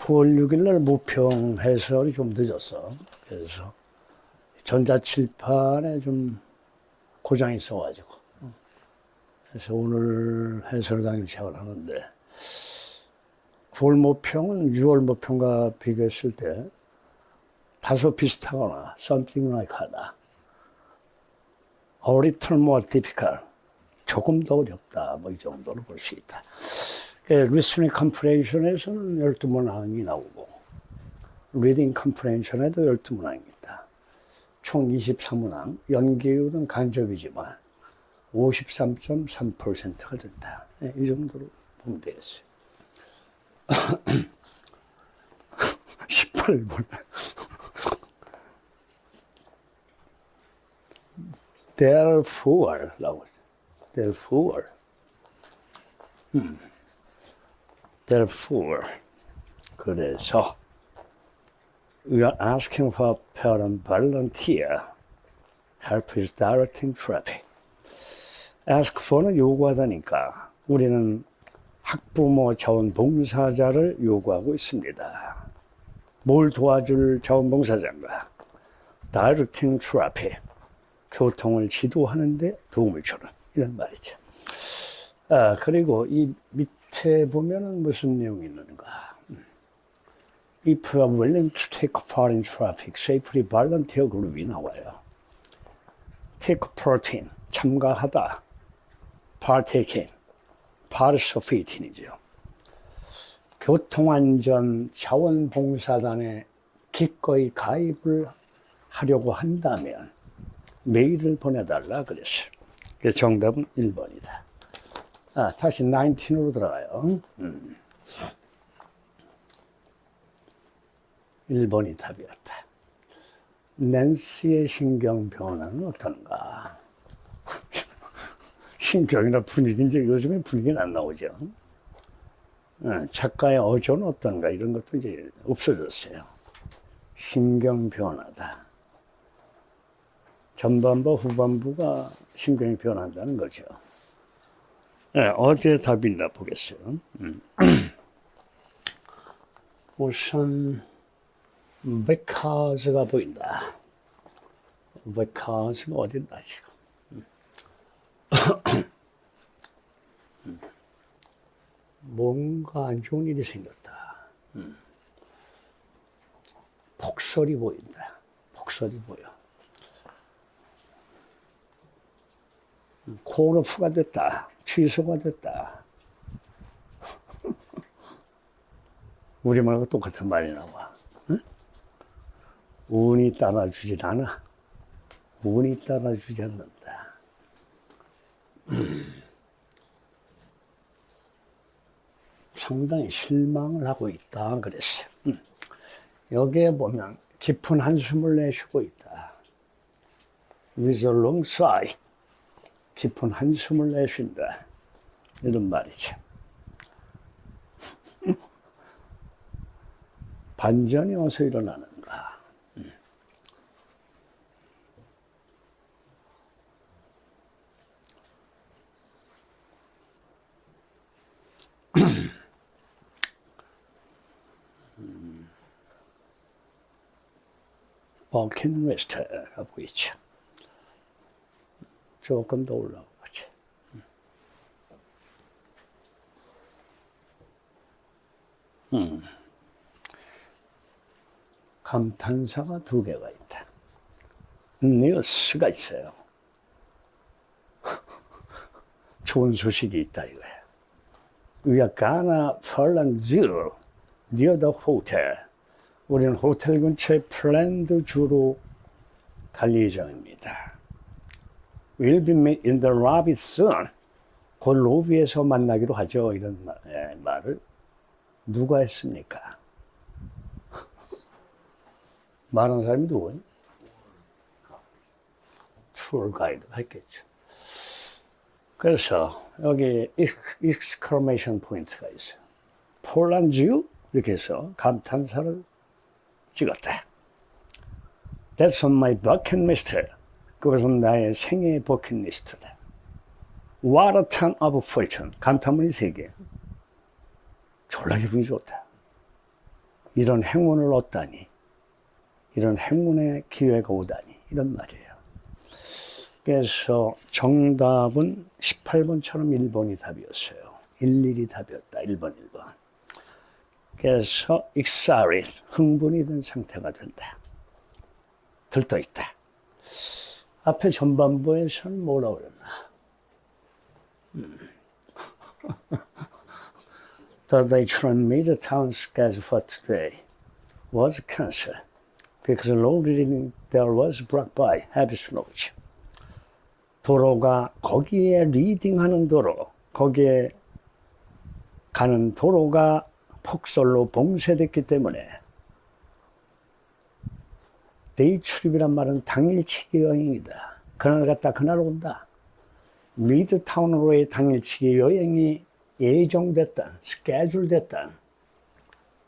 9월 6일 날 모평 해설이 좀 늦었어. 그래서 전자칠판에 좀 고장이 있어가지고. 그래서 오늘 해설 강의를 시작을 하는데, 9월 모평은 6월 모평과 비교했을 때 다소 비슷하거나 something like 하다. A little more difficult. 조금 더 어렵다. 뭐 이 정도로 볼 수 있다. 리스닝 컴프레hension에서는 12문항이 나오고 리딩 컴프레hension에도 12문항이 있다. 총 23문항. 연계율은 간접이지만 53.3%가 된다. 네, 이 정도로 보면 되겠어요. 18번. Therefore, 그래서 we are asking for parent volunteer. Help is directing traffic. ask for는 요구하다니까 우리는 학부모 자원봉사자를 요구하고 있습니다. 뭘 도와줄 자원봉사자인가? Directing traffic. 교통을 지도하는데 도움을 주는 이런 말이죠. 그리고 이 밑에 보면은 무슨 내용이 있는가? If you are willing to take part in traffic, safely volunteer 그룹이 나와요. Take part in, 참가하다. Partaking, participating이죠. 교통안전 자원봉사단에 기꺼이 가입을 하려고 한다면 메일을 보내달라 그랬어요. 그래서 정답은 1번이다. 다시 19으로 들어가요. 1번이 답이었다. 낸시의 신경 변화는 어떤가? 신경이나 분위기, 이제 요즘에 분위기는 안 나오죠. 작가의 어조는 어떤가? 이런 것도 이제 없어졌어요. 신경 변화다. 전반부, 후반부가 신경이 변한다는 거죠. 네, 어디에 답이 있나 보겠어요. 우선 because가 보인다. because가 어디 있나 지금. 뭔가 안 좋은 일이 생겼다. 폭설이 보인다. 폭설이 보여. 콜오프가 됐다. 취소가 됐다. 우리말과 똑같은 말이 나와. 응? 운이 따라주질 않아. 운이 따라주지 않는다. 상당히 실망을 하고 있다 그랬어요. 여기에 보면 깊은 한숨을 내쉬고 있다. With a long sigh. 깊은 한숨을 내쉰다. 이런 말이죠. 반전이 어디서 일어나는가? 버킷리스트가 보이죠. 조금 더 올라가 보죠. 감탄사가 2개가 있다. 뉴스가 있어요. 좋은 소식이 있다 이거야. We are gonna volunteer near the hotel. 우리는 호텔 근처에 플랜드 주로 갈 예정입니다. We'll be meet in the lobby soon. 곧 로비에서 만나기로 하죠. 이런 말을 누가 했습니까? 말하는 사람이 누구예요? 투어 가이드가 했겠죠. 그래서 여기 exclamation 포인트가 있어요. 폴란드 이렇게 해서 감탄사를 찍었다. That's on my bucket list. 그것은 나의 생애 버킷리스트다. What a ton of fortune. 감탄문이 3개. 졸라 기분이 좋다. 이런 행운을 얻다니, 이런 행운의 기회가 오다니, 이런 말이에요. 그래서 정답은 18번처럼 1번이 답이었어요. 일일이 답이었다. 1번, 1번. 그래서 excited, 흥분이 된 상태가 된다. 들떠있다. 앞에 전반부에서는 뭐라 그랬나? The Daytron Meter Town schedule for today was cancelled because the road reading there was blocked by heavy snows. 도로가 거기에 리딩하는 도로, 거기에 가는 도로가 폭설로 봉쇄됐기 때문에 데이 출입이란 말은 당일치기 여행이다. 그날 갔다 그날 온다. 미드타운으로의 당일치기 여행이 예정됐던, 스케줄 됐던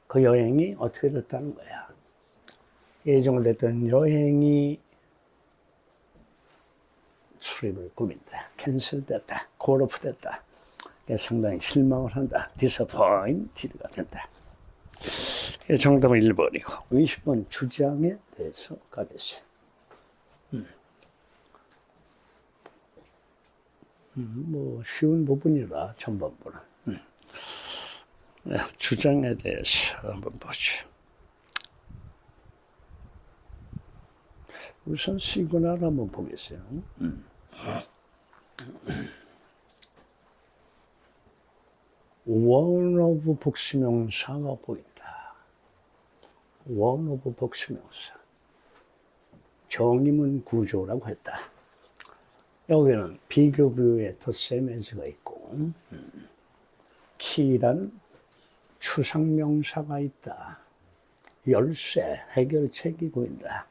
그 여행이 어떻게 됐다는 거야. 예정됐던 여행이 출입을 꾸민다. 캔슬됐다. 콜오프됐다. 상당히 실망을 한다. 디서포인티드가 된다. 정답은 1번이고 20번 주장에 대해서 가겠어요. 뭐 쉬운 부분이라 전반부는. 네, 주장에 대해서 한번 보죠. 우선 시그널 한번 보겠어요. 원 오브 복수명사가 보인다. 원 오브 복수명사. 정의문 구조라고 했다. 여기는 비교부에 덧셈에즈가 있고, 키라는 추상명사가 있다. 열쇠, 해결책이 보인다.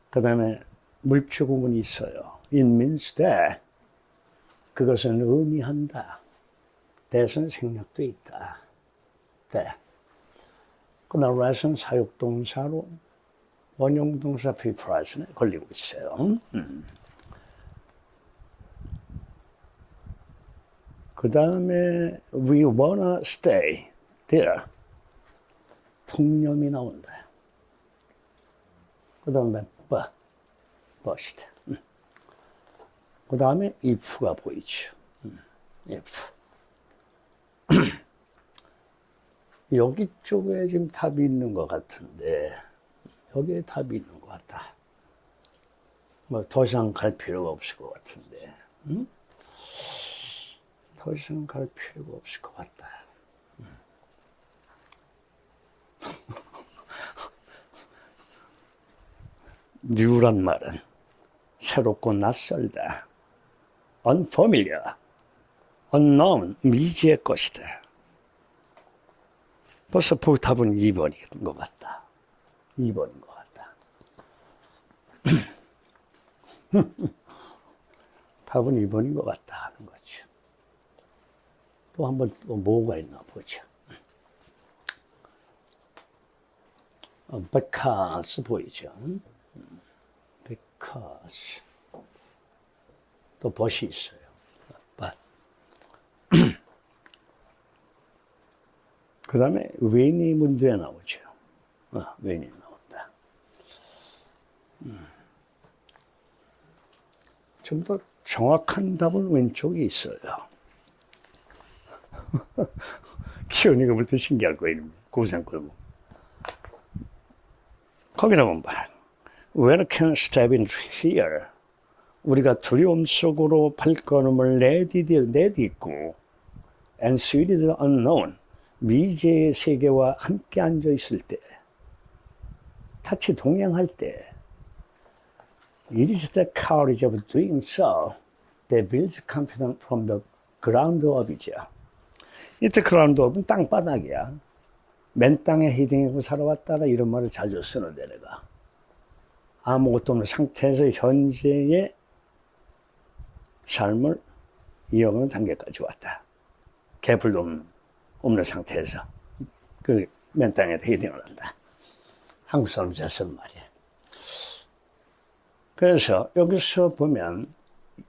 그 다음에 물주구문이 있어요. It means that. 그것은 의미한다. that은 생략도 있다. that. 그 다음 that은 사역동사로 원형동사 preposition에 걸리고 있어요. 그 다음에 we wanna stay there. 통념이 나온다. 그 다음에 but이다. 그 다음에 if가 보이죠. if. 여기 쪽에 지금 답이 있는 것 같은데, 여기에 답이 있는 것 같다. 뭐 더 이상 갈 필요가 없을 것 같은데, 더 이상 갈 필요가 없을 것 같다. new란 말은 새롭고 낯설다. unfamiliar, unknown, 미지의 것이다. 벌써 답은 2번인 것 같다. 2번인 것 같다. 답은 2번인 것 같다 하는 거죠. 또 한번 또 뭐가 있나 보죠. because 보이죠. because 또 but이 있어요. but 그 다음에 when이 문제에 나오죠. when이 나온다. 좀 더 정확한 답은 왼쪽에 있어요. 기현이가 볼 때 신기할 거예요. 고생 끌고. 거기나 한번 봐. When can step in here? 우리가 두려움 속으로 발걸음을 내딛고 and see the unknown. 미지의 세계와 함께 앉아 있을 때, 같이 동행할 때, it is the courage of doing so that builds confidence from the ground up이죠. 이때 ground up은 땅바닥이야. 맨 땅에 헤딩하고 살아왔다라 이런 말을 자주 쓰는데 내가. 아무것도 없는 상태에서 현재의 삶을 이어가는 단계까지 왔다. 개불도 없는 상태에서 그 맨 땅에 헤딩을 한다. 한국 사람 잘 쓰는 말이야. 그래서 여기서 보면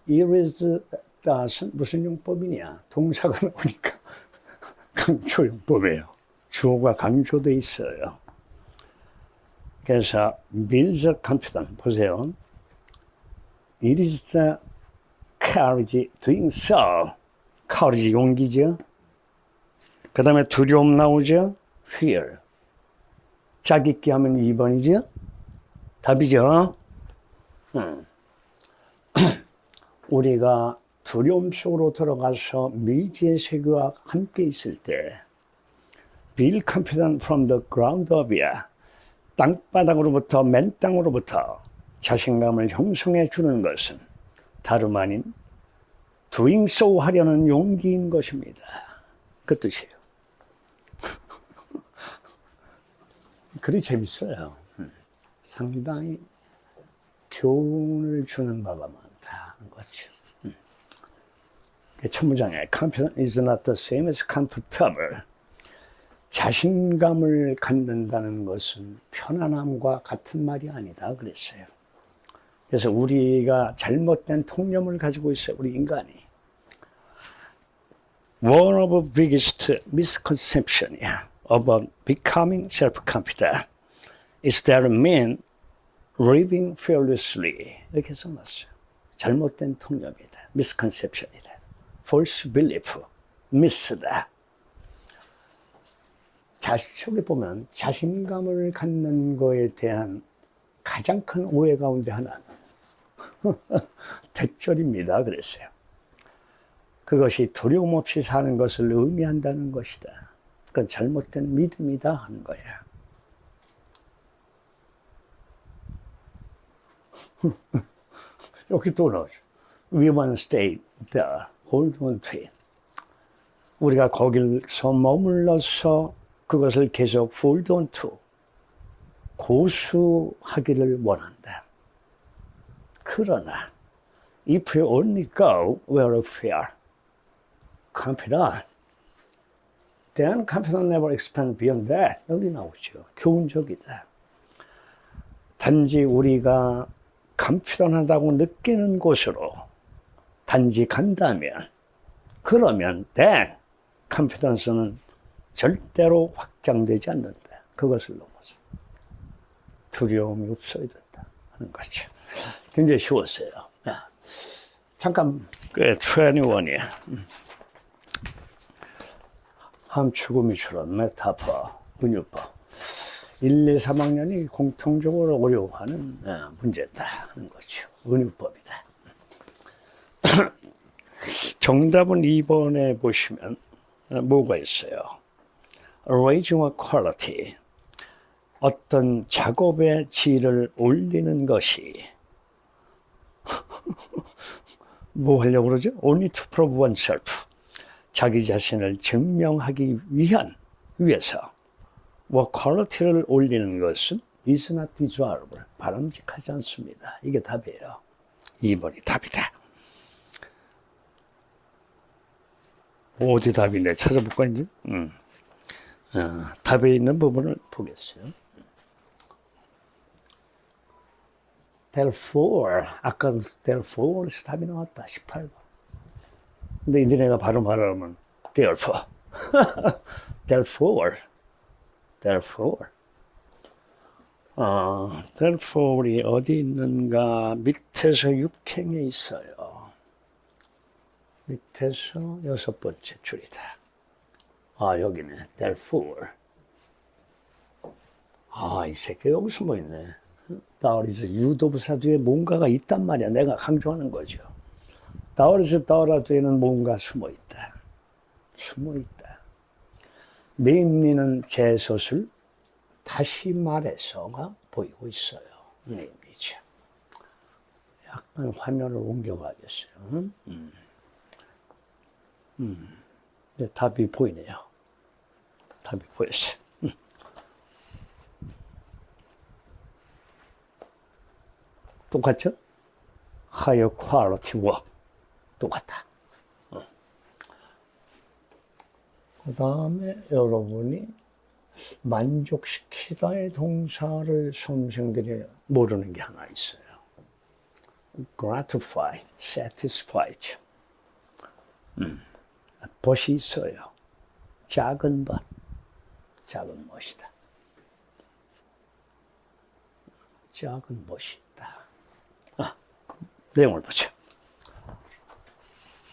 it is that은 무슨 용법이냐? 동사가 나오니까 강조용법이에요. 주어가 강조돼 있어요. 그래서 build confidence 보세요. It is the courage doing so. courage 용기죠. 그 다음에 두려움 나오죠. fear. 자기 있게 하면 2번이죠. 답이죠. 우리가 두려움 속으로 들어가서 미지의 세계와 함께 있을 때 Build confidence from the ground up이야. 땅바닥으로부터 맨 땅으로부터 자신감을 형성해 주는 것은 다름 아닌 doing so 하려는 용기인 것입니다. 그 뜻이에요. 글이 재밌어요. 상당히 교훈을 주는 바가 많다는 거죠. 첫 문장에 confidence is not the same as comfortable. 자신감을 갖는다는 것은 편안함과 같은 말이 아니다 그랬어요. 그래서 우리가 잘못된 통념을 가지고 있어요. 우리 인간이. One of the biggest misconceptions about becoming self-confident is that men living fearlessly. 이렇게 써놨어요. 잘못된 통념이다. misconception이다. false belief. miss다. 저기 보면 자신감을 갖는 거에 대한 가장 큰 오해 가운데 하나는 대절입니다. 그랬어요. 그것이 두려움 없이 사는 것을 의미한다는 것이다. 그건 잘못된 믿음이다 하는 거야. 여기 또 나오죠. We want to stay there, hold on to it. 우리가 거기서 머물러서 그것을 계속 hold on to, 고수하기를 원한다. 그러나 if you only go where you feel confident, then confidence never expands beyond that. 여기 나오죠. 교훈적이다. 단지 우리가 confident하다고 느끼는 곳으로 단지 간다면, 그러면 then confidence는 절대로 확장되지 않는다. 그것을 넘어서 두려움이 없어야 된다 하는 거죠. 굉장히 쉬웠어요. 잠깐 꽤 21이야. 함축음이처럼 메타포, 은유법. 1, 2, 3학년이 공통적으로 어려워하는 문제다 하는 거죠. 은유법이다. 정답은 2번에 보시면 뭐가 있어요? Raising quality. 어떤 작업의 질을 올리는 것이 뭐 하려고 그러죠? Only to prove oneself. 자기 자신을 증명하기 위해서 퀄리티를 올리는 것은 is not desirable. 바람직하지 않습니다. 이게 답이에요. 2번이 답이다. 어디 답인데 찾아볼까 이제? 답에 있는 부분을 보겠어요. Therefore, 아까 therefore에서 답이 나왔다. 18번. 근데 이제내가 바로 말하면 therefore. therefore이 어디 있는가? 밑에서 6행에 있어요. 밑에서 6번째 줄이다. 여기네. therefore. 이 새끼 여기 숨어 있네. 다어리즈 유도부사 뒤에 뭔가가 있단 말이야. 내가 강조하는 거죠. 다어리즈 다어라 뒤에는 뭔가 숨어 있다. 숨어 있다. 내 의미는 제 솥을 다시 말해서가 보이고 있어요. 네 의미죠. 약간 화면을 옮겨가겠어요. 네, 답이 보이네요. 답이 보였어요. 똑같죠? higher quality work. 똑같다. 그 다음에 여러분이 만족시키다의 동사를 수험생들이 모르는 게 하나 있어요. gratify, satisfy. 벗이 있어요. 작은 것, 작은 멋이다. 작은 멋이다. 내용을 보죠.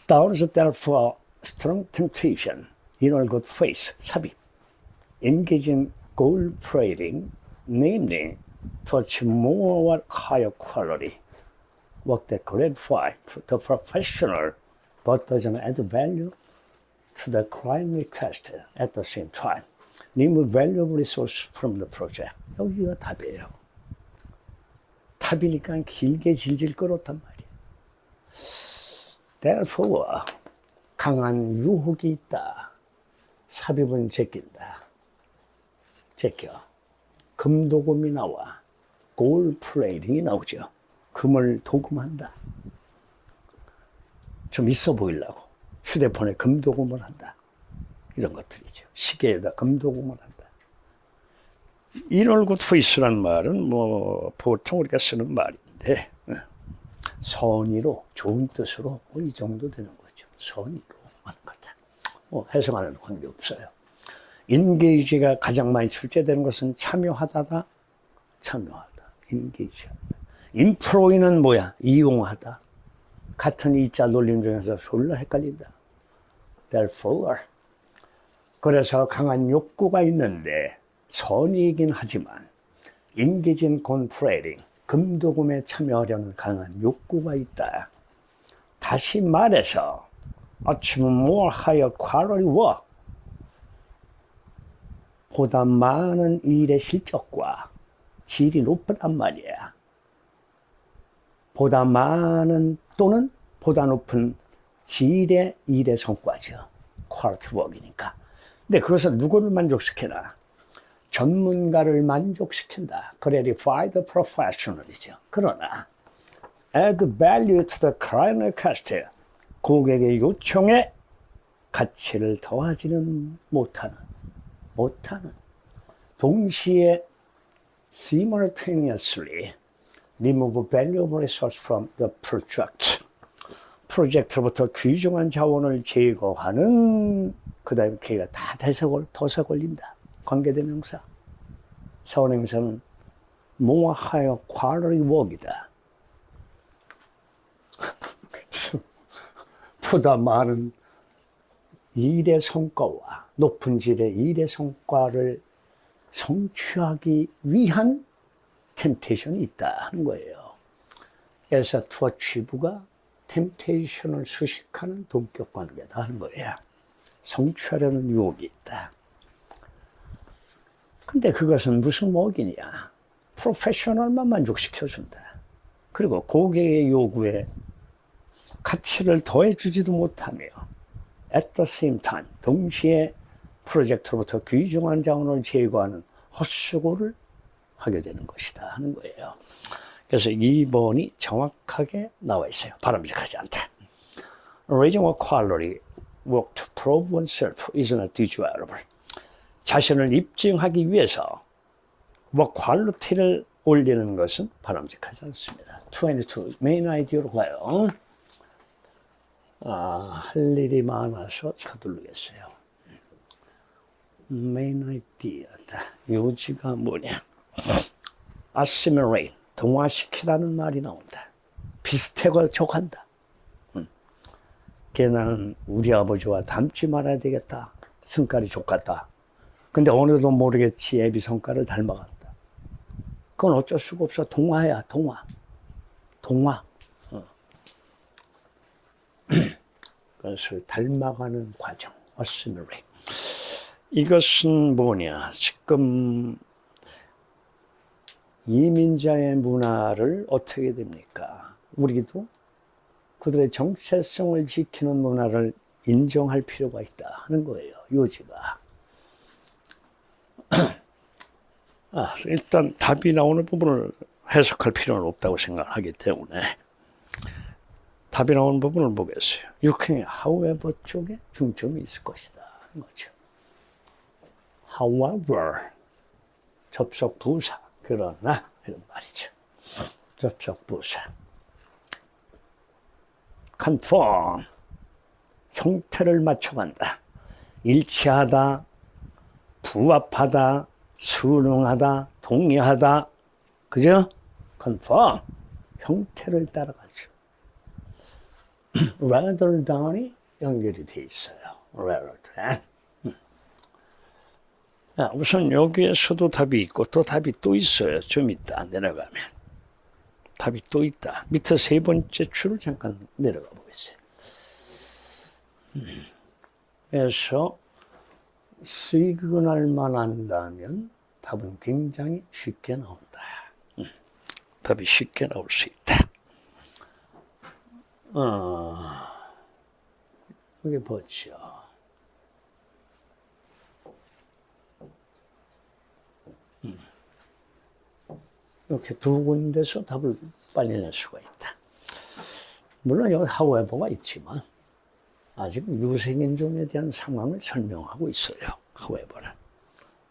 There is therefore strong temptation in all good faith, 삽입, engage in goal trading, namely to achieve more higher quality work that gratify the professional but doesn't add value to the client request at the same time. Remove valuable resource from the project. 여기가 답이에요. 답이니까 길게 질질 끌었단 말이에요. Therefore, 강한 유혹이 있다. 삽입은 제낀다. 제껴. 금도금이 나와. 골 플레이팅이 나오죠. 금을 도금한다. 좀 있어 보이려고 휴대폰에 금도금을 한다. 이런 것들이죠. 시계에다 금도금을 한다. 인얼굿 페이스라는 말은 보통 우리가 쓰는 말인데 선의로 좋은 뜻으로 이 정도 되는 거죠. 선의로 하는 거다. 해석하는 관계 없어요. 인게이지가 가장 많이 출제되는 것은 참여하다다. 참여하다. 인게이지하다. 인프로이는 뭐야? 이용하다. 같은 이자 놀림 중에서 졸라 헷갈린다. Therefore. 그래서 강한 욕구가 있는데 선이긴 하지만 engage in conflating, 금도금에 참여하려는 강한 욕구가 있다. 다시 말해서 achieve more higher quality work, 보다 많은 일의 실적과 질이 높단 말이야. 보다 많은 또는 보다 높은 질의 일의 성과죠. 퀄리티 워크이니까. 근데 그것을 누구를 만족시키나? 전문가를 만족시킨다. Gratified professional이죠. 그러나 add value to the client request, 고객의 요청에 가치를 더하지는 못하는 동시에 simultaneously remove valuable resource from the project. 프로젝트로부터 귀중한 자원을 제거하는, 그 다음에 걔가 다 더사 걸린다. 관계대명사. 사원행사는 more higher quality work이다. 보다 많은 일의 성과와 높은 질의 일의 성과를 성취하기 위한 템테이션이 있다 하는 거예요. 그래서 to achieve가 템테이션을 수식하는 동격 관계다 하는 거예요. 성취하려는 유혹이 있다. 근데 그것은 무슨 목이냐? 프로페셔널만 만족시켜준다. 그리고 고객의 요구에 가치를 더해주지도 못하며 at the same time, 동시에 프로젝트로부터 귀중한 자원을 제거하는 헛수고를 하게 되는 것이다 하는 거예요. 그래서 2번이 정확하게 나와 있어요. 바람직하지 않다. Raising a quality work to prove oneself is not desirable. 자신을 입증하기 위해서 퀄리티를 올리는 것은 바람직하지 않습니다. 22, 메인 아이디어로 가요. 할 일이 많아서 서두르겠어요. 메인 아이디어다. 요지가 뭐냐? assimilate, 동화시키라는 말이 나온다. 비슷하고 족한다. 걔는 우리 아버지와 닮지 말아야 되겠다. 성깔이 족같다. 근데 어느도 모르겠지 애비 성깔을 닮아간다. 그건 어쩔 수가 없어. 동화야, 동화. 그것을 닮아가는 과정, assimilate. 이것은 뭐냐? 지금 이민자의 문화를 어떻게 됩니까? 우리도 그들의 정체성을 지키는 문화를 인정할 필요가 있다 하는 거예요. 요지가. 일단 답이 나오는 부분을 해석할 필요는 없다고 생각하기 때문에 답이 나오는 부분을 보겠어요. 육행의 however 쪽에 중점이 있을 것이다 하는 거죠. However, 접속 부사, 그러나 이런 말이죠. 접속 부사. conform, 형태를 맞춰간다. 일치하다, 부합하다, 순응하다, 동의하다. 그죠? confirm. 형태를 따라가죠. rather than이 연결이 돼 있어요. rather than. 우선 여기에서도 답이 있고 또 답이 또 있어요. 좀 이따 내려가면. 답이 또 있다. 밑에 세 번째 줄을 잠깐 내려가 보겠어요. 그래서 시그널만 한다면 답은 굉장히 쉽게 나온다. 답이 쉽게 나올 수 있다. 여기 보죠. 이렇게 두 군데서 답을 빨리 낼 수가 있다. 물론 여기 however가 있지만 아직 유색인종에 대한 상황을 설명하고 있어요. however는.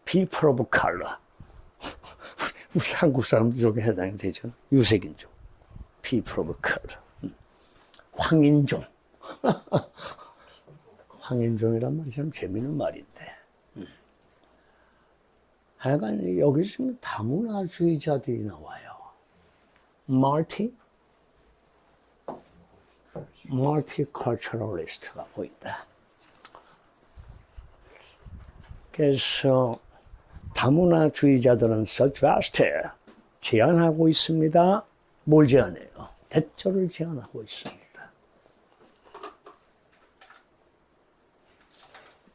people of color. 우리 한국 사람들 쪽에 해당이 되죠. 유색인종. people of color. 황인종. 황인종이란 말이 참 재미있는 말인데. 하여간 여기 지금 다문화주의자들이 나와요. multiculturalist가 보인다. 그래서 다문화주의자들은 suggest, 제안하고 있습니다. 뭘 제안해요? 대조를 제안하고 있습니다.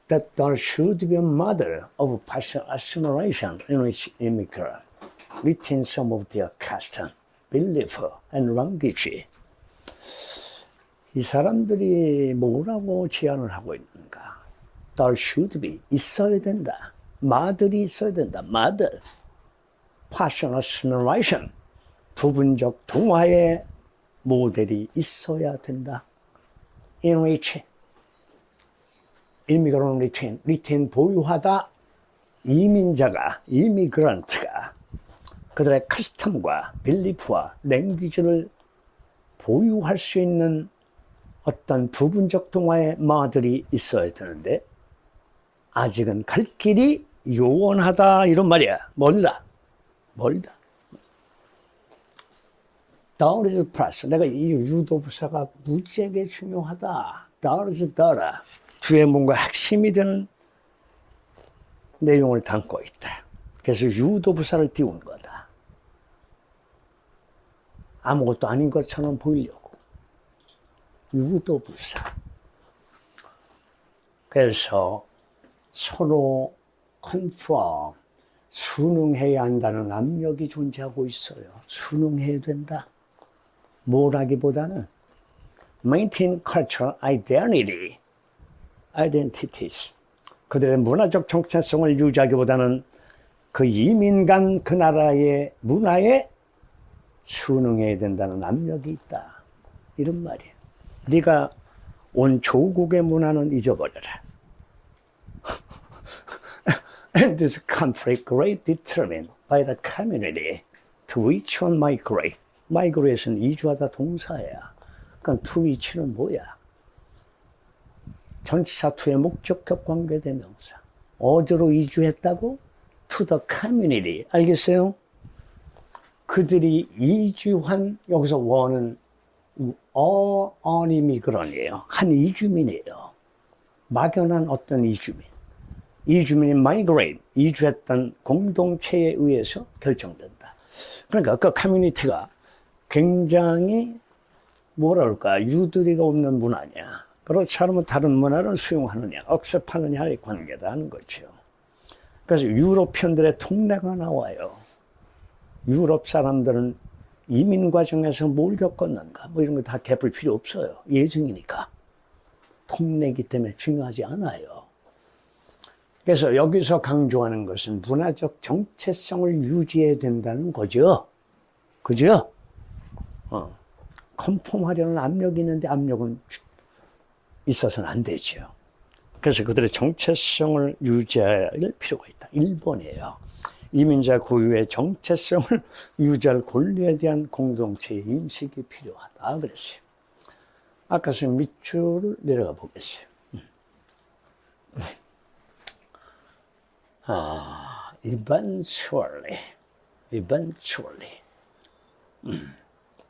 That there should be a model of partial assimilation in which immigrants retain some of their custom, belief, and language. 이 사람들이 뭐라고 제안을 하고 있는가? There should be, 있어야 된다. 모델이 있어야 된다. 모델. partial assimilation, 부분적 동화의 모델이 있어야 된다. In which immigrant retain, 보유하다. 이민자가, 이미그런트가 그들의 커스텀과 빌리프와 랭귀지를 보유할 수 있는 어떤 부분적 동화의 모델이 있어야 되는데 아직은 갈 길이 요원하다 이런 말이야. 멀다. There is plus. 내가 이 유도부사가 무지하게 중요하다. There is there. 뒤에 뭔가 핵심이 되는 내용을 담고 있다. 그래서 유도부사를 띄운 거다. 아무것도 아닌 것처럼 보이려고. 유도부사. 그래서 서로 컨펌, 순응해야 한다는 압력이 존재하고 있어요. 순응해야 된다. 뭐라기보다는 maintain cultural identities. 그들의 문화적 정체성을 유지하기보다는 그 이민 간 그 나라의 문화에 순응해야 된다는 압력이 있다. 이런 말이에요. 네가 온 조국의 문화는 잊어버려라. And this conflict greatly determined by the community to which one migrate. migrate는 이주하다 동사야. 그러니까 to which는 뭐야? 전치사 to의 목적격 관계대명사. 어디로 이주했다고? To the community. 알겠어요? 그들이 이주한, 여기서 원은 어니미그런이에요. 한 이주민이에요. 막연한 어떤 이주민. 이주민이 migrate, 이주했던 공동체에 의해서 결정된다. 그러니까 그 커뮤니티가 굉장히 뭐라 그럴까, 유두리가 없는 문화냐. 그렇지 않으면 다른 문화를 수용하느냐, 억셉하느냐의 관계다 하는 거죠. 그래서 유럽편들의 통례가 나와요. 유럽 사람들은 이민 과정에서 뭘 겪었는가, 뭐 이런 거 다 갚을 필요 없어요. 예증이니까. 통례이기 때문에 중요하지 않아요. 그래서 여기서 강조하는 것은 문화적 정체성을 유지해야 된다는 거죠. 그죠? 컨펌하려는 압력이 있는데 압력은 있어서는 안 되죠. 그래서 그들의 정체성을 유지할 필요가 있다. 1번이에요. 이민자 고유의 정체성을 유지할 권리에 대한 공동체의 인식이 필요하다. 그랬어요. 아까 전 밑줄을 내려가 보겠어요. eventually.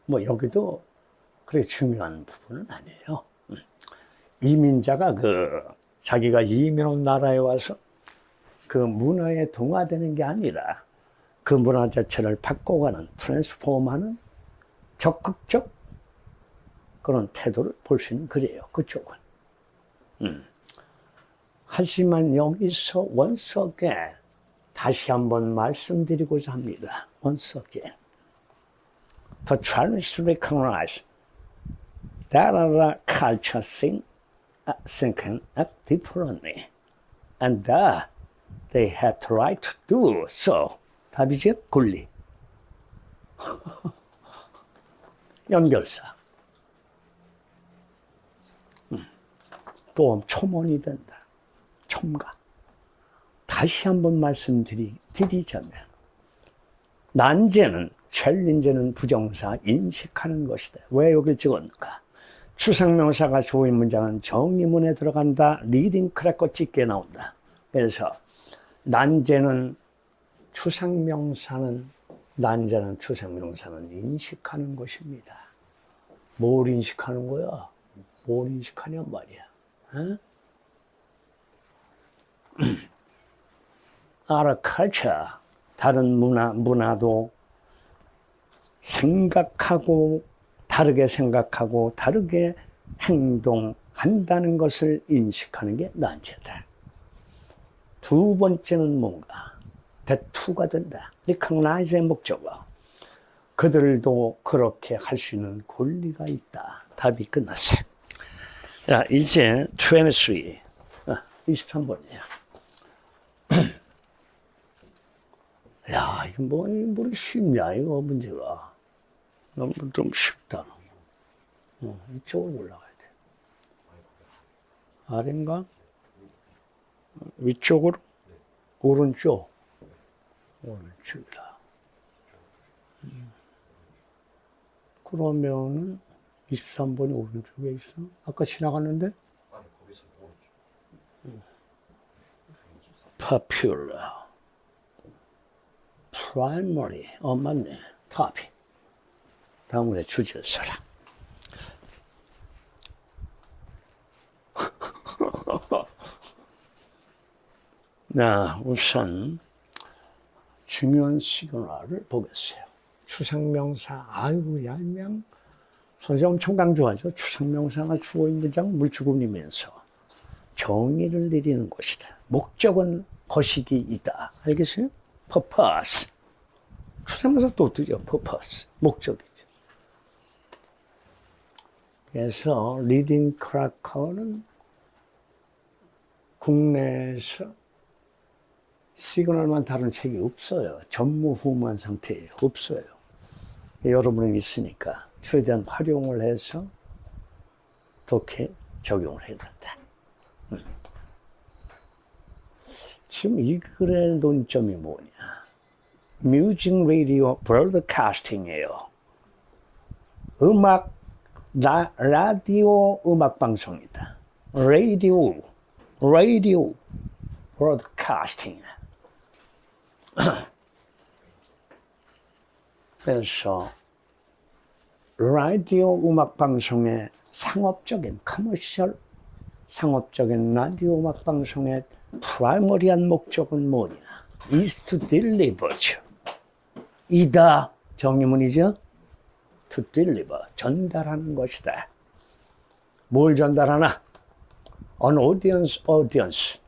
뭐 여기도 그렇게 중요한 부분은 아니에요. 이민자가 자기가 이민 온 나라에 와서 그 문화에 동화되는 게 아니라 그 문화 자체를 바꿔가는, 트랜스폼하는 적극적 그런 태도를 볼 수 있는 글이에요. 그쪽은. 하지만 여기서 once again, 다시 한번 말씀드리고자 합니다. once again. The Chinese recognize that other culture think and act differently, and that they have the right to do so. 답이죠? 권리. 연결사. 또 첨언이 된다. 첨가. 다시 한번 말씀드리자면 난제는, 챌린저는 부정사 인식하는 것이다. 왜 여기 찍었는가? 추상명사가 주어인 문장은 정의문에 들어간다. 리딩 크래커 찍게 나온다. 그래서 난제는 추상명사는 인식하는 것입니다. 뭘 인식하는 거야? 뭘 인식하냔 말이야. Other culture, 다른 문화도 다르게 생각하고 다르게 행동한다는 것을 인식하는 게 난제다. 두 번째는 뭔가? 대투가 된다. recognize의 목적어. 그들도 그렇게 할 수 있는 권리가 있다. 답이 끝났어요. 자, 이제 23번이야. 야, 이거 뭐 쉽냐, 이거 문제가. 너무 좀 쉽다. 이쪽으로 올라가야 돼. 아래인가? 위쪽으로? 오른쪽? 오른쪽이다. 그러면은 23번이 오른쪽에 있어? 아까 지나갔는데? 아니, 거기서 오른쪽. Popular. Primary. 맞네. Topic. 다음에 주제를 써라. 자, 우선 중요한 시그널을 보겠어요. 추상명사, 아유, 얄명. 선생님 엄청 강조하죠. 추상명사가 주어있는 문장 물주군이면서 정의를 내리는 것이다. 목적은 거시기 있다. 알겠어요? purpose. 추상명사 또 어떻게 purpose. 목적이죠. 그래서 리딩 크래커는 국내에서 시그널만 다룬 책이 없어요. 전무후무한 상태예요. 없어요. 여러분이 있으니까 최대한 활용을 해서 독해 적용을 해야 된다. 지금 이 글의 논점이 뭐냐? 뮤직 라디오 브로드캐스팅이에요. 라디오 음악 방송이다. 라디오 브로드캐스팅. 그래서 라디오 음악 방송의 상업적인 상업적인 라디오 음악 방송의 프라이머리한 목적은 뭐냐? is to deliver죠. 이다 정의문이죠. to deliver 전달하는 것이다. 뭘 전달하나? An audience.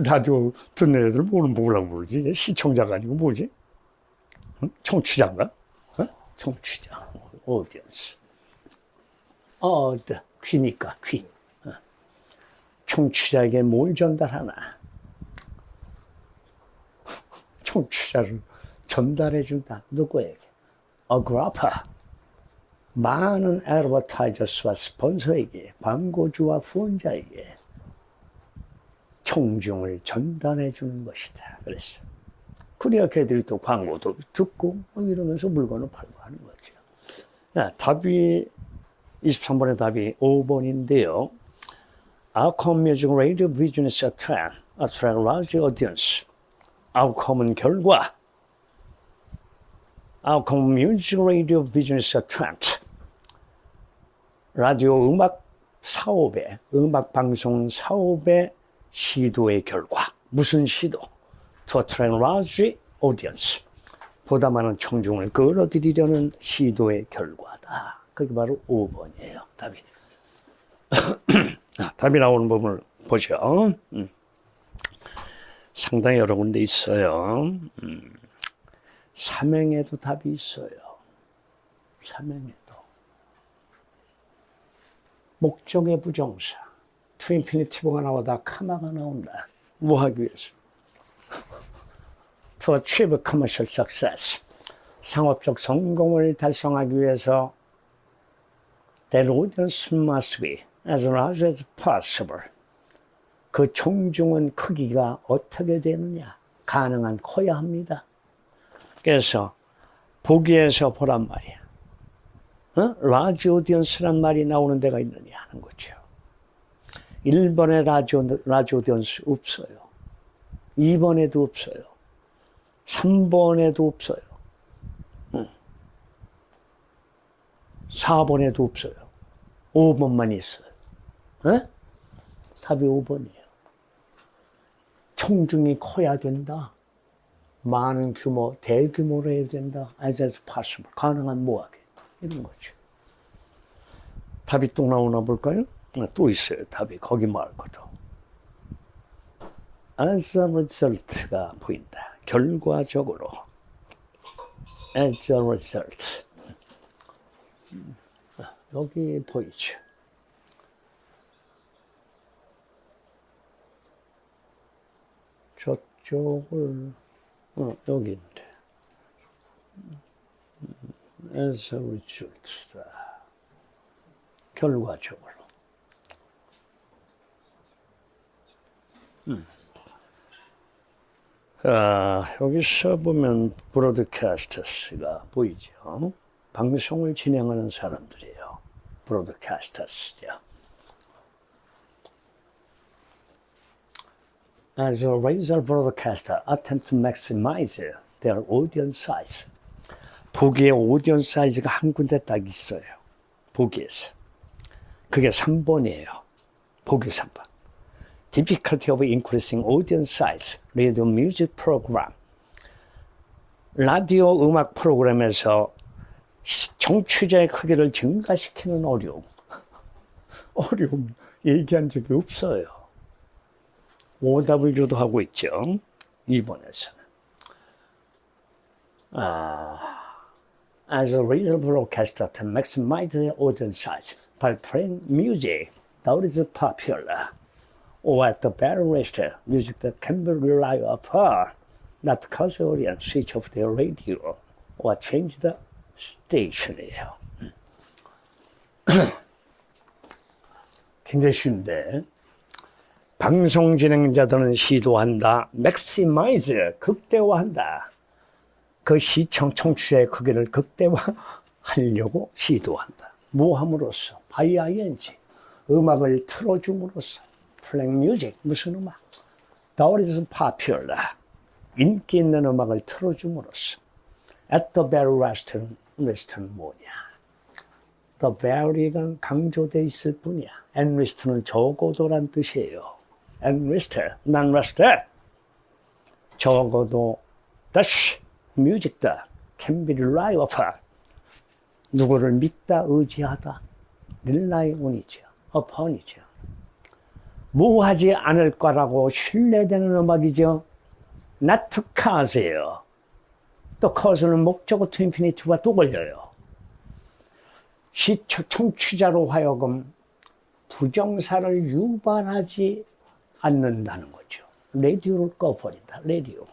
라디오 듣는 애들 뭐라고 부르지? 시청자가 아니고 뭐지? 청취자인가? 청취자, audience. 귀니까 귀. 청취자에게 뭘 전달하나? 청취자를 전달해준다. 누구에게? 어그라파. 많은 애드버타이저스와 스폰서에게, 광고주와 후원자에게 청중을 전달해주는 것이다. 그랬어. 그래야 걔들이 또 광고도 듣고 이러면서 물건을 팔고 하는 거죠. 답이 23번의 답이 5번인데요. Outcome Music Radio Business Attract Large Audience. Outcome은 결과. Outcome Music Radio Business Attract. 라디오 음악 사업의, 음악 방송 사업의 시도의 결과. 무슨 시도? To attract large audience. 보다 많은 청중을 끌어들이려는 시도의 결과다. 그게 바로 5번이에요. 답이. 답이 나오는 부분을 보죠. 상당히 여러 군데 있어요. 삼행에도 답이 있어요. 삼행에도. 목적의 부정사. to 인피니티브가 나오다 카마가 나온다. 뭐 하기 위해서? To achieve commercial success. 상업적 성공을 달성하기 위해서 That audience must be as large as possible. 그 청중은 크기가 어떻게 되느냐? 가능한 커야 합니다. 그래서 보기에서 보란 말이야. 라지 오디언스란 말이 나오는 데가 있느냐 하는 거죠. 1번에 라지 오디언스 없어요. 2번에도 없어요. 3번에도 없어요. 4번에도 없어요. 5번만 있어요. 답이 5번이에요. 청중이 커야 된다. 많은 규모, 대규모로 해야 된다. As possible. 가능한 모하게. 이런 거죠. 답이 또 나오나 볼까요? 또 있어요. 답이 거기 말고도. As a result가 보인다. 결과적으로. As a result. 여기 보이죠. 저쪽을 여기인데. As a result. 결과적으로. 여기서 보면 브로드캐스터스가 보이죠. 방송을 진행하는 사람들이에요. 브로드캐스터스죠. As a result, broadcaster attempt to maximize their audience size. 보기의 오디언스 사이즈가 한 군데 딱 있어요. 보기에서. 그게 3번이에요. 보기 3번. Difficulty of increasing audience size. Radio music program. 라디오 음악 프로그램에서 청취자의 크기를 증가시키는 어려움. 어려움 얘기한 적이 없어요. 오답을 주도하고 있죠. 2번에서는. As a radio broadcaster to maximize the audience size by playing music that is popular or at the very least music that can be relied upon, not cause the audience switch off their radio or change the station이에요. 굉장히 쉬운데 방송 진행자들은 시도한다. maximize, 극대화한다. 그 시청 청취자의 크기를 극대화하려고 시도한다. 뭐 함으로써? by ing, 음악을 틀어줌으로써. playing music, 무슨 음악? That is popular, 인기 있는 음악을 틀어줌으로써. At the very rest는 뭐냐? The very가 강조되어 있을 뿐이야. And rest는 적어도란 뜻이에요. And rest, non rest. 적어도 dash, music다. Can be rely upon. 누구를 믿다, 의지하다. rely on이죠. upon이죠. 뭐 하지 않을 거라고 신뢰되는 음악이죠. not to cause예요. 또 cause는 목적어 to infinity와 또 걸려요. 청취자로 하여금 부정사를 유발하지 않는다는 거죠. 라디오를 꺼버린다. 라디오.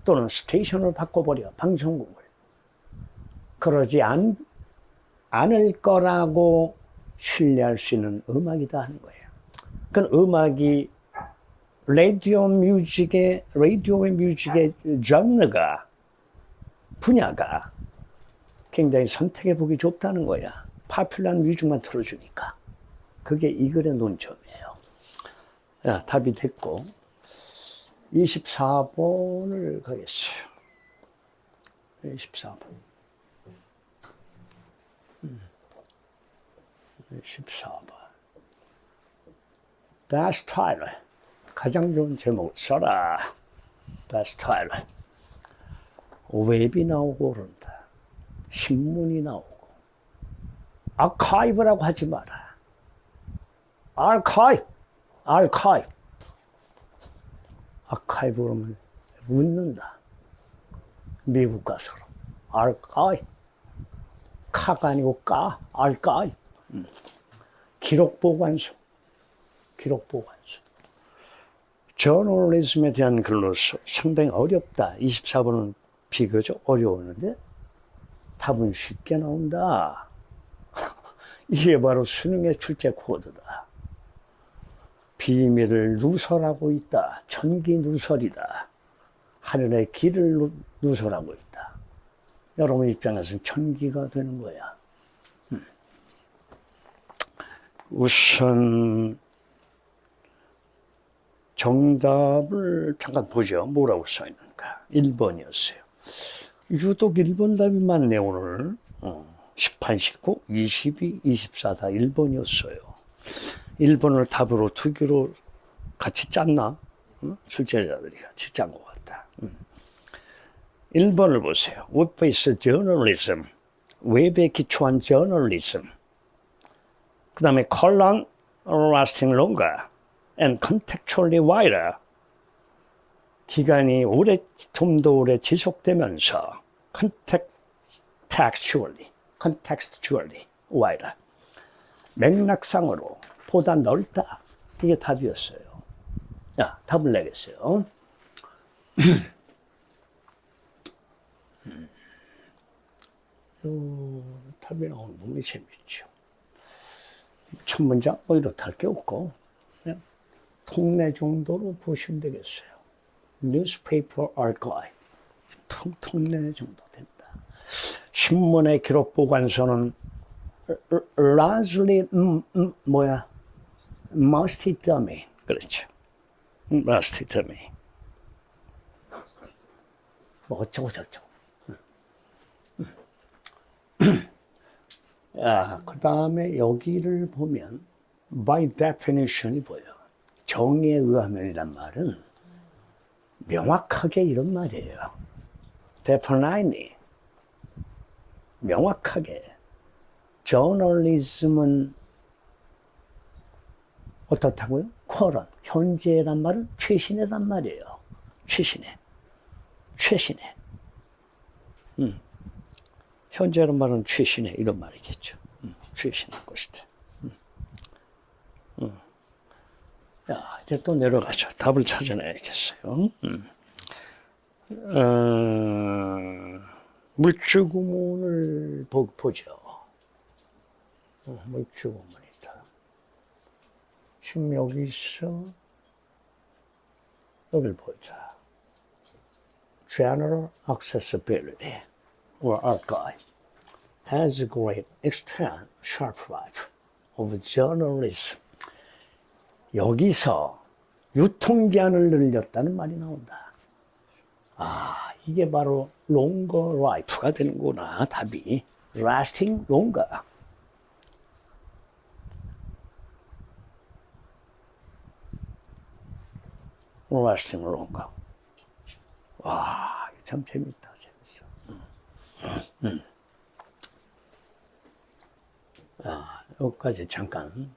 또는 스테이션을 바꿔버려. 방송국을. 그러지 않을 거라고 신뢰할 수 있는 음악이다 하는 거예요. 그 음악이 라디오의 뮤직의 장르가, 분야가 굉장히 선택해보기 좋다는 거야. 파퓰러한 뮤직만 틀어주니까. 그게 이 글의 논점이에요. 야, 답이 됐고 24번을 가겠어요. 24번. 24번. Best title. 가장 좋은 제목을 써라. Best title. 웹이 나오고 그런다. 신문이 나오고. 아카이브라고 하지 마라. 아카이브. 아카이브. 아카이브 그러면 묻는다. 미국 가서. 아카이브. 카가 아니고 까. 아카이브. 기록 보관소. 기록 보관소. 저널리즘에 대한 글로서 상당히 어렵다. 24번은 비교적 어려웠는데 답은 쉽게 나온다. 이게 바로 수능의 출제 코드다. 비밀을 누설하고 있다. 천기 누설이다. 하늘의 길을 누설하고 있다. 여러분 입장에서는 천기가 되는 거야. 우선 정답을 잠깐 보죠. 뭐라고 써있는가. 1번이었어요. 유독 1번 답이 많네 오늘. 18, 19, 22, 24 다 1번이었어요. 1번을 답으로 투기로 같이 짰나? 출제자들이 같이 짠 것 같다. 1번을 보세요. Web-based journalism. 웹에 기초한 저널리즘. 그 다음에 colon lasting longer and contextually wider. 기간이 좀 더 오래 지속되면서 contextually wider. 맥락상으로 보다 넓다. 이게 답이었어요. 야, 답을 내겠어요. 답이 나오는 부분이 재밌죠. 첫 문장 뭐 이렇다 할 게 없고 그냥 통내 정도로 보시면 되겠어요. Newspaper archive. 통내 정도 된다. 신문의 기록 보관소는 largely musty dummy. 그렇죠. musty dummy. 뭐 어쩌고 저쩌고. 야, 그 다음에 여기를 보면 by definition이 보여. 정의에 의하면이란 말은 명확하게 이런 말이에요. definitely 명확하게. 저널리즘은 어떻다고요? current, 현재란 말은 최신이란 말이에요. 최신의. 현재란 말은 최신의 이런 말이겠죠. 최신의 것이다. 야, 이제 또 내려가죠. 답을 찾아내야겠어요. 물주구문을 보죠. 물주구문이다. 지금 여기서 여기를 보자. General accessibility or archive has a great extent shelf life of journalism. 여기서 유통기한을 늘렸다는 말이 나온다. 아, 이게 바로 longer life가 되는구나, 답이. lasting longer. lasting longer. 와, 참 재밌다, 재밌어. 아, 여기까지 잠깐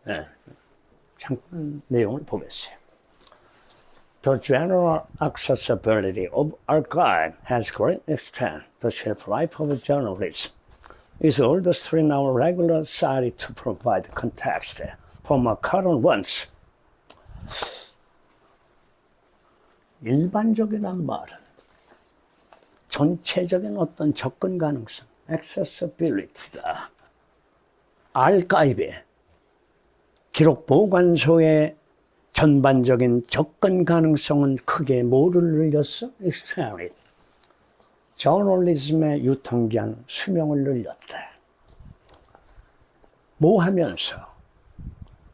내용을 보겠어요. The general accessibility of archive has great extent the shelf life of journalism. Is all the three now regular society to provide context from a current ones. 일반적이란 말은 전체적인 어떤 접근 가능성, accessibility다. 아카이브에 기록 보관소의 전반적인 접근 가능성은 크게 뭐를 늘렸어? extended. 저널리즘의 유통기한 수명을 늘렸다. 뭐 하면서?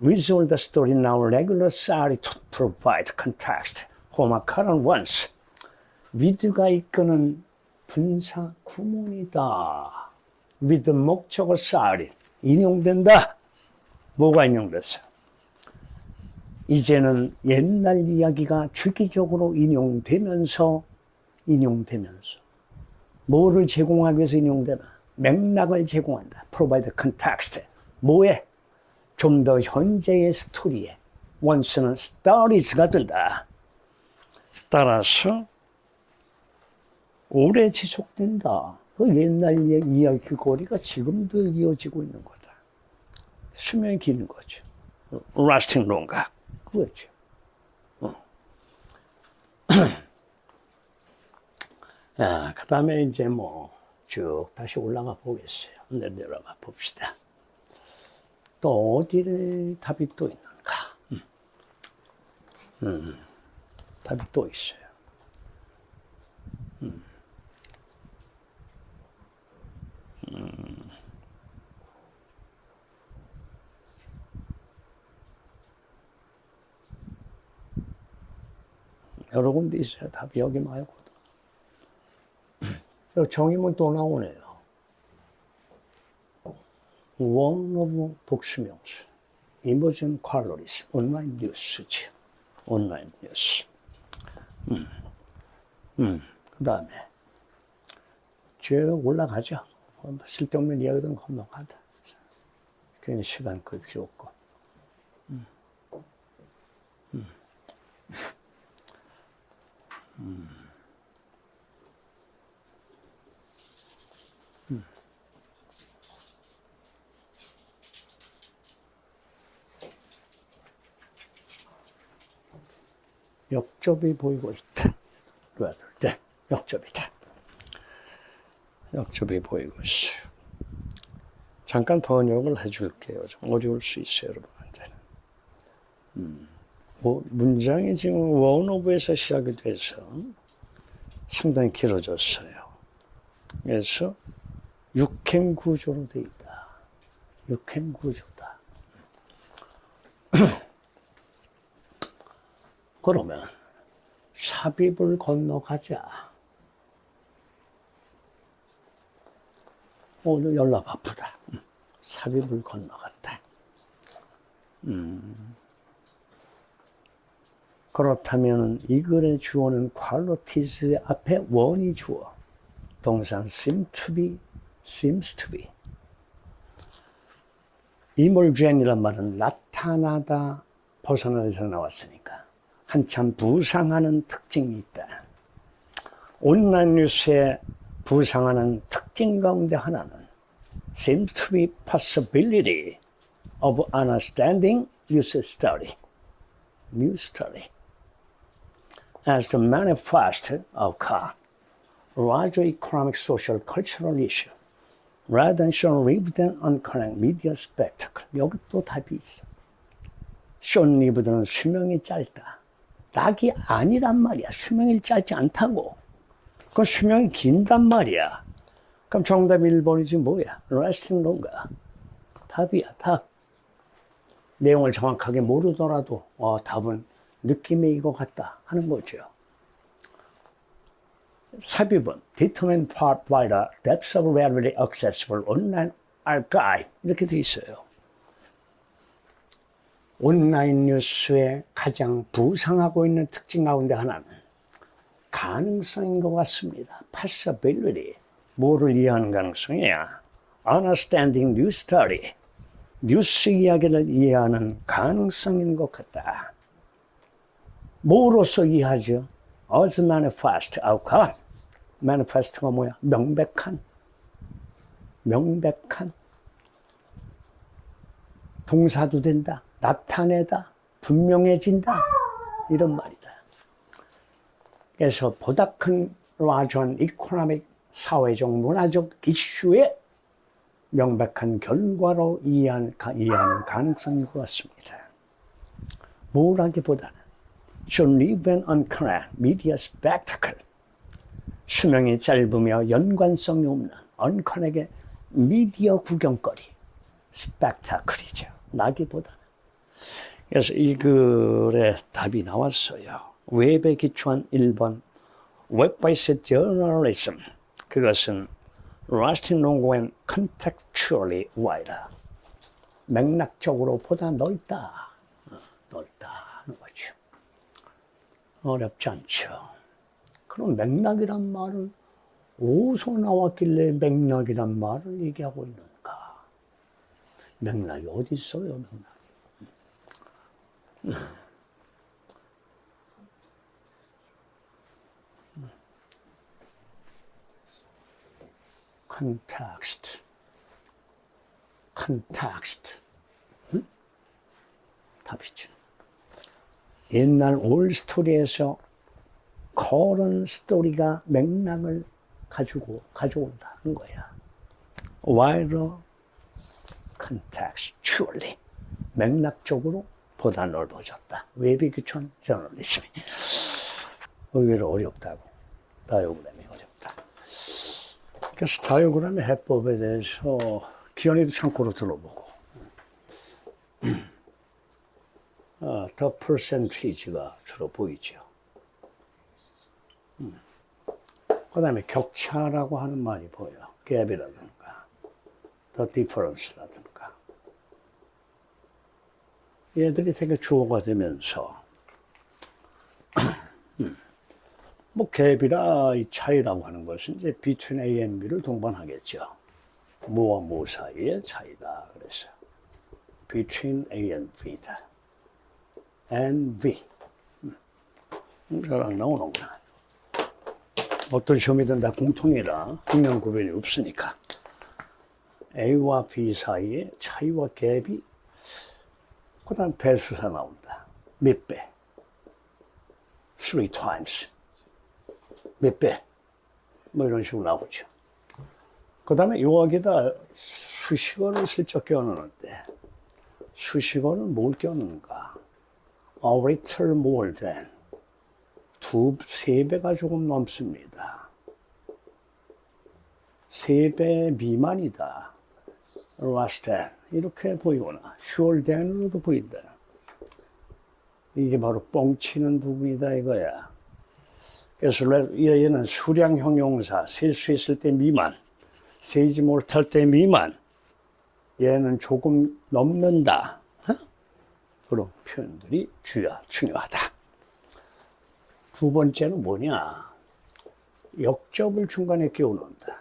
with all the story now regular sorry to provide context for my current ones. with가 이끄는 분사 구문이다. with 목적어 sorry 인용된다. 뭐가 인용됐어요? 이제는 옛날 이야기가 주기적으로 인용되면서 뭐를 제공하기 위해서 인용되나? 맥락을 제공한다. provide context. 뭐에? 좀 더 현재의 스토리에 원스는 stories가 된다. 따라서 오래 지속된다. 그 옛날 이야기거리가 지금도 이어지고 있는 거다. 수명이 긴 거죠. lasting longer. 그거죠. 그 다음에 이제 쭉 다시 올라가 보겠어요. 내려가 봅시다. 또 어디에 답이 또 있는가? 답이 또 있어요. 여러 군데 있어요. 답이 여기 말고도. 정의문 또 나오네요. one of 복수명수. emerging qualities. 온라인 뉴스지. 온라인 뉴스. 그 다음에 쭉 올라가죠. 쓸데없는 이야기들은 건너가다. 괜히 시간 끌 필요 없고. 역접이 보이고 있다. 루아들 때 역접이다. 역접이 보이고 있어요. 잠깐 번역을 해줄게요. 좀 어려울 수 있어요, 여러분한테는. 문장이 지금 원오브에서 시작이 돼서 상당히 길어졌어요. 그래서 육행 구조로 돼 있다. 육행 구조다. 그러면 삽입을 건너가자. 오늘 연락 바쁘다. 삽입을 건너갔다. 그렇다면 이 글의 주어는 qualities의 앞에 원이 주어. 동산 seem to be, seems to be. emerge이란 말은 나타나다, 벗어나서 나왔으니까 한참 부상하는 특징이 있다. 온라인 뉴스의 부상하는 특징 가운데 하나는 seems to be possibility of understanding news story. News story. As the manifest outcome, larger economic, social, cultural issue, rather than shown lived and uncurrent media spectacle. 여기 또 답이 있어. shown lived는 수명이 짧다. 낙이 아니란 말이야. 수명이 짧지 않다고. 그 수명이 긴단 말이야. 그럼 정답 1번이지 뭐야? lasting longer. 답이야, 답. 내용을 정확하게 모르더라도 답은 느낌이 이거 같다 하는 거죠. 삽입은 determined part by the depth of readily accessible online archive 이렇게 돼 있어요. 온라인 뉴스의 가장 부상하고 있는 특징 가운데 하나는 가능성인 것 같습니다. possibility. 뭐를 이해하는 가능성이야? understanding news story. 뉴스 이야기를 이해하는 가능성인 것 같다. 뭐로서 이해하죠? as manifest outcome. manifest가 뭐야? 명백한. 동사도 된다. 나타내다. 분명해진다. 이런 말이다. 그래서 보다 큰 larger economic, 사회적, 문화적 이슈의 명백한 결과로 이해하는 가능성인 것 같습니다. 뭐라기보다는 should live and uncurrent media spectacle. 수명이 짧으며 연관성이 없는 uncurrent의 미디어 구경거리. spectacle이죠. 나기보다는 그래서 이 글에 답이 나왔어요. 웹에 기초한 1번 웹-베이스드 저널리즘. 그것은 lasting longer and contextually wider. 맥락적으로 보다 넓다. 넓다는 거죠. 어렵지 않죠. 그럼 맥락이란 말은 어디서 나왔길래 맥락이란 말을 얘기하고 있는가? 맥락이 어디 있어요, 맥락이? context. 응? 답이죠. 옛날 올스토리에서 그런 스토리가 맥락을 가져온다는 거야. wider contextually. 맥락적으로 보다 넓어졌다. 웹이 기초한 저널리즘이. 의외로 어렵다고. 다이어그램이 어렵다. 그래서 다이어그램의 해법에 대해서 기현이도 참고로 들어보고 더 퍼센티지가 주로 보이죠. 그 다음에 격차라고 하는 말이 보여. 갭이라든가 더 디퍼런스라든가 얘들이 되게 주어가 되면서 뭐 갭이라 이 차이라고 하는 것은 이제 between A and B를 동반하겠죠. 뭐와 뭐 사이의 차이다. 그래서 between A and B다. and V. 잘 안 나오는구나. 어떤 시험이든 다 공통이라 분명 구별이 없으니까. A와 B 사이의 차이와 갭이 그 다음 배수사 나온다. 몇 배? 3 times. 몇 배? 뭐 이런 식으로 나오죠. 그 다음에 여기다 수식어를 슬쩍 껴넣는데 수식어는 뭘 껴넣는가? A little more than. 3배가 조금 넘습니다. 3배 미만이다. less than. 이렇게 보이거나 shorter than으로도 보인다. 이게 바로 뻥치는 부분이다 이거야. 그래서 얘는 수량 형용사, 셀 수 있을 때 미만, 세지 못할 때 미만, 얘는 조금 넘는다. 그런 표현들이 중요하다. 두 번째는 뭐냐? 역접을 중간에 끼워놓는다.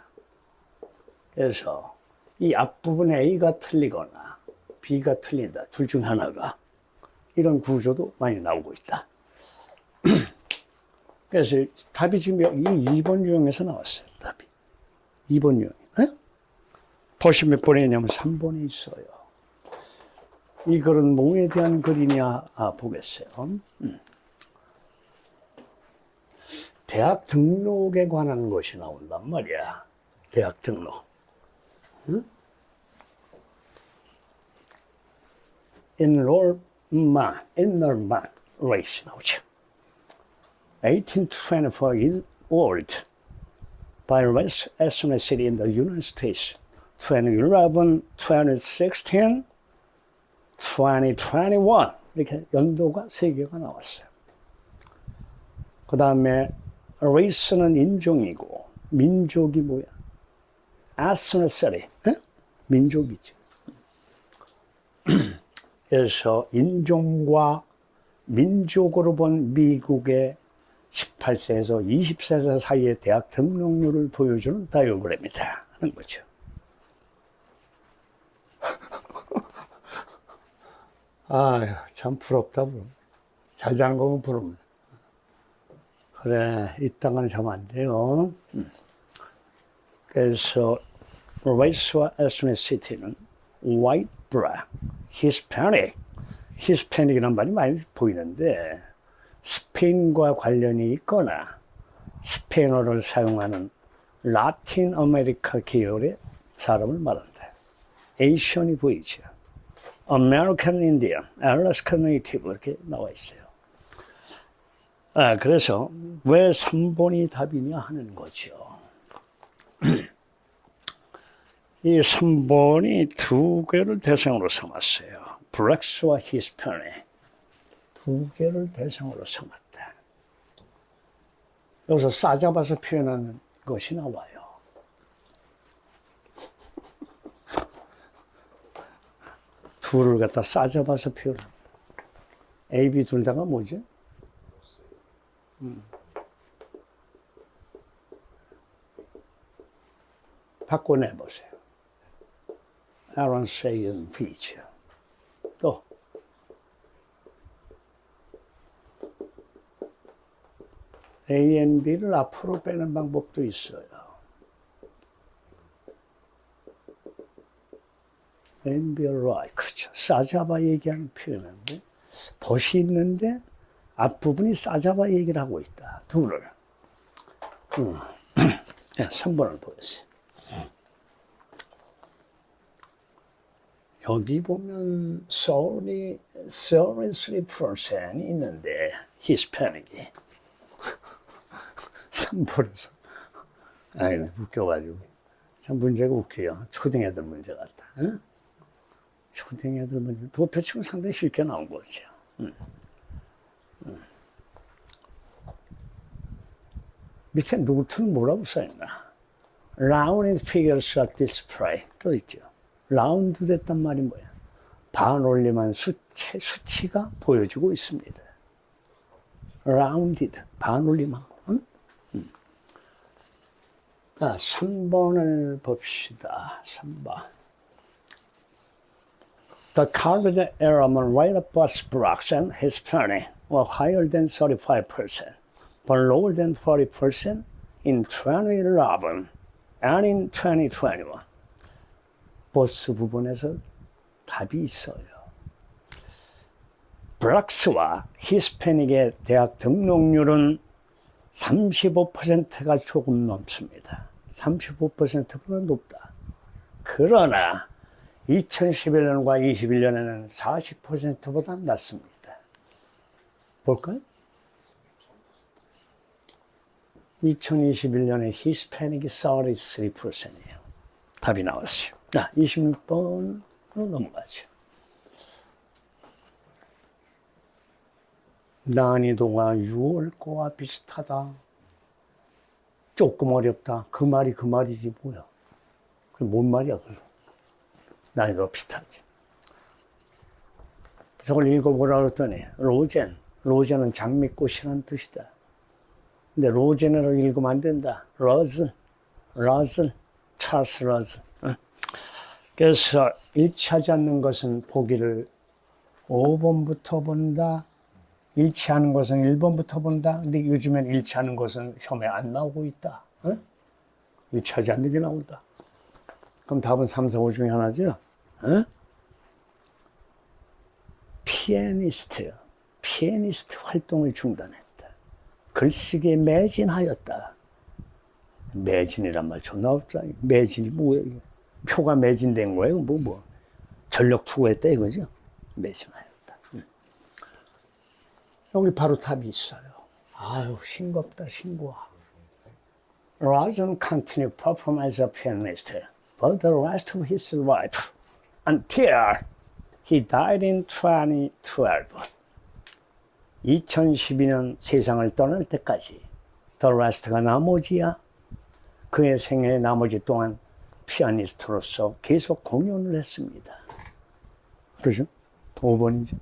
그래서 이 앞부분에 A가 틀리거나 B가 틀린다. 둘 중 하나가. 이런 구조도 많이 나오고 있다. 그래서 답이 지금 이 2번 유형에서 나왔어요. 답이. 2번 유형. 벌써 몇 번에 있냐면 3번에 있어요. 이 글은 뭐에 대한 글이냐 보겠어요. 대학 등록에 관한 것이 나온단 말이야. 대학 등록. enrollment race 나오죠. 1824 by race ethnicity in the United States. 2011, 2016, 2021 이렇게 연도가 3개가 나왔어요. 그 다음에 race는 인종이고 민족이 뭐야? ethnicity, 민족이죠. 그래서 인종과 민족으로 본 미국의 18세에서 20세 사이의 대학 등록률을 보여주는 다이어그램이다 하는 거죠. 아유, 참 부럽다. 잘 잔 거면 부럽네. 그래, 이따가는 자면 안 돼요. 그래서 race와 ethnicity는 white, black, Hispanic. 히스패닉이라는 말이 많이 보이는데 스페인과 관련이 있거나 스페인어를 사용하는 라틴 아메리카 계열의 사람을 말한다. 에이션이 보이죠. American Indian, Alaska Native 이렇게 나와 있어요. 그래서 왜 3번이 답이냐 하는 거죠. 이 3번이 두 개를 대상으로 삼았어요. 브락스와 히스패닉 두 개를 대상으로 삼았다. 여기서 싸잡아서 표현하는 것이 나와요. 둘을 갖다 싸잡아서 표현한다. A, B 둘 다가 뭐지? 바꿔내보세요. Aaron, Say, and Beach. 또. A and B를 앞으로 빼는 방법도 있어요. A and B right. 그렇죠. 싸잡아 얘기하는 표현인데, 덫이 있는데, 앞부분이 싸잡아 얘기를 하고 있다. 둘을. 3번을 보겠어요. 여기 보면 33% 있는데 히스패닉이 3번에서 아이 웃겨가지고 참 문제가 웃겨요. 초등애들 문제 같다. 응? 초등애들 문제 도표치고 상당히 쉽게 나온 거죠. 밑에 노트는 뭐라고 써있나? Rounded figures are display 또 있죠. 라운드 됐단 말이 뭐야? 반올림한 수치가 보여지고 있습니다. rounded, 반올림한. 응? 3번을 봅시다. 3번. The carbon error among right-of-bus blocks and Hispanic were higher than 35%, but lower than 40% in 2011 and in 2021. 버스 부분에서 답이 있어요. 브락스와 히스패닉의 대학 등록률은 35%가 조금 넘습니다. 35%보다 높다. 그러나 2011년과 21년에는 40%보다 낮습니다. 볼까요? 2021년에 히스패닉이 33%예요. 답이 나왔어요. 자, 26번으로 넘어가죠. 난이도가 6월 거와 비슷하다. 조금 어렵다. 그 말이지 뭐야. 그게 뭔 말이야, 그거. 난이도가 비슷하지. 저걸 읽어보라 그랬더니, 로젠은 장미꽃이라는 뜻이다. 근데 로젠으로 읽으면 안 된다. 러즌, 찰스 러즌. 그래서 일치하지 않는 것은 보기를 5번부터 본다. 일치하는 것은 1번부터 본다. 근데 요즘엔 일치하는 것은 시험에 안 나오고 있다. 어? 일치하지 않는 게 나온다. 그럼 답은 3, 4, 5 중에 하나죠. 어? 피아니스트 활동을 중단했다. 글쓰기에 매진하였다. 매진이란 말 존나 없다. 매진이 뭐예요? 표가 매진된 거예요? 뭐. 전력 투구했다 이거죠? 매진하였다. 여기 바로 답이 있어요. 아유, 싱겁다, 싱거워. Rosen continued perform as a pianist for the rest of his life until he died in 2012. 2012년 세상을 떠날 때까지 The Rest가 나머지야. 그의 생애의 나머지 동안 피아니스트로서 계속 공연을 했습니다. 그죠? 5번이죠.